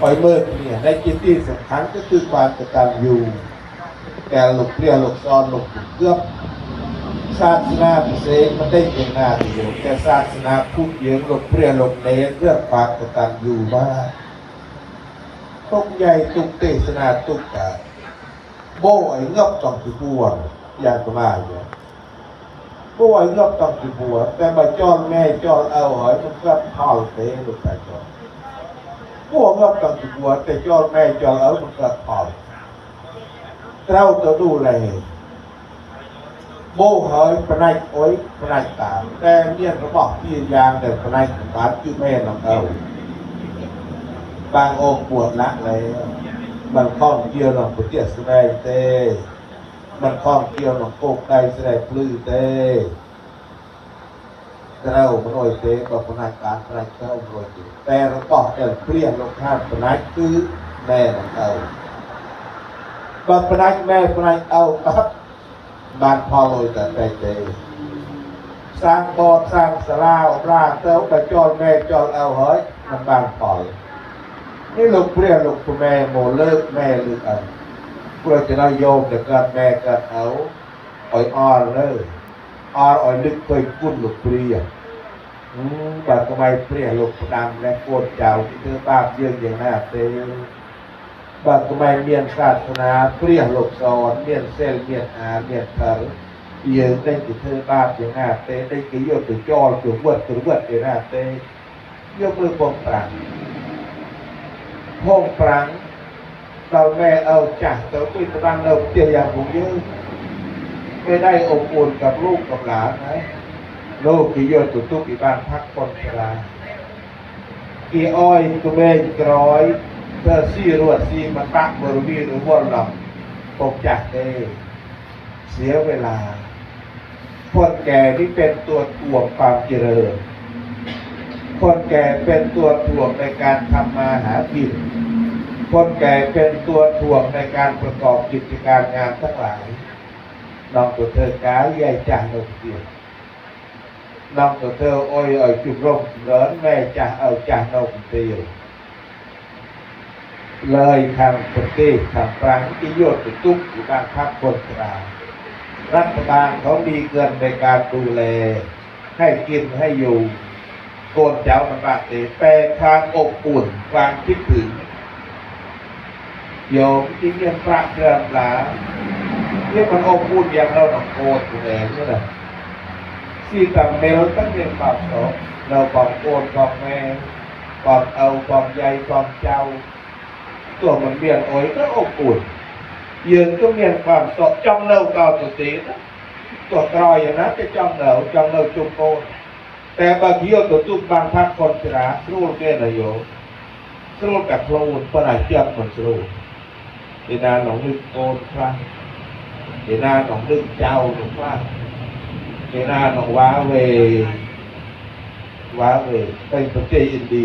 ปล่อยเมื่อเนี่ยในกิจที่สำคัญก็คือความกตัญญูแก่หลกเปรี้ยวหลกซ้อนหลกเกือบศาสนาพิเศษมันได้เป็นหน้าเดียวแต่ศาสนาพูดเยอะหลกเปรี้ยวหลกเน้นเรื่องความกตัญญูมากตุกใหญ่ตุกเตศนาตุกกาโบ้ไอ้เงบต้องที่บัวอย่างประมาณเนี่ยโบ้ไอ้เงบต้องที่บัวแต่มาจอนแม่จอนเอาหอยมันก็พอเตะลูกไปจอนโบ้เงบต้องที่บัวแต่จอนแม่จอนเอามันก็พอเราจะดูแลโบ้หอยปนัยโอ้ยปนัยตามแต่เนี่ยเขาบอกที่ยางแต่ปนัยบ้านคือแม่น้องเอาบางองค์ปวดละเลยมันคล้องเกี่ยวหนองปวดเตี้ยสบายเต้มันคล้องเกี่ยวหนองโกกไก่สบายปลื้อเต้เรามันโอยเต้บอกปนัยการปนัยเข้าโอยเต้แต่เราบอกแต่เปลี่ยนลงข้ามปนัยคือแม่น้องเอาบางปนัยแม่ปนัยเอาครับบ้านพ่อเลยแต่เต้สร้างบอดสร้างสลาร่างเต้าแต่จอดแม่จอดเอาเฮ้ยมันบ้านพ่อนี่ลูกเปรี้ยวลูกแม่โมเลิกแม่เลิกเอาเพื่อจะได้โยมจะเกิดแม่เกิดเอาอ่อยอ่อนเลยอ่อนอ่อยลึกเคยกุ้นลูกเปรี้ยวบางทำไมเปรี้ยวลูกดำและโคตรเจ้าที่เธอบ้าเยื่ออย่างน่าเต้บางทำไมเมียนศาสนาเปรี้ยวลูกสอนเมียนเซลเมียนอาเมียนเถอเยื่อได้ที่เธอบ้าอย่างน่าเต้ได้กี่โยมตัวจอตัวเวิร์ดอย่างน่าเต้โยมมือปองปรางห้องปรังเราแม่เอาจักเราคุยตรังเราเตียอย่างผมเยอะไม่ได้อบอุ่นกับลูกกับหลานนะลูกที่โยนตุกอีบ้านพักคนชรากี่อ้อยตัวแม่กร้อยเธอซี่รวดซี่มาตักบริวีหรือว่าหลับตกจากได้เสียเวลาคนแก่ที่เป็นตัวถ่วงความเจริญคนแก่เป็นตัวถ่วงในการทำมาหากินคนแก่เป็นตัวถ่วงในการประกอบกิจการงานทั้งหลายน้องตัวเธอกายใหญ่จ่าหนุ่มเดียวน้องตัวเธอโอ้ยจุ่มร่มเลินแม่จ่าจ่าหนุ่มเดียวเลยทางประเทศทางปรางที่โยนตุ๊กอยู่บ้านพักคนชรารัฐบาลเขามีเงินในการดูแลให้กินให้อยู่โกนเจ้ามันบาดเจ็บแต่ทางอบอุ่นความคิดถึงโยมที่เรียนพระเกลือหลาเรียกมันอบอุ่นอย่างเราต้องโกนอยู่เองนี่แหละที่ต่างเมลตั้งเรียนปากสองเราบอกโกนบอกแม่บอกเอาบอกใหญ่บอกเจ้าตัวมันเมียนโอยก็อบอุ่นยืนก็เมียนความสดจ้องเล่าต่อตัวตีนะตัวกรอยอย่างนั้นจะจ้องเล่าจุ่มโกนแต่บางทีเราตัวตุกบางพักคนชราสู้เกี่ยนโยสู้กับโคลนปนายเชื่อมมันสู้เดี๋ยวนาหนองนึกโกนครั้งเดี๋ยวนาหนองนึกเจ้าหนุ่มครั้งเดี๋ยวนาหนองว้าเวเป็นประเทศอินเดีย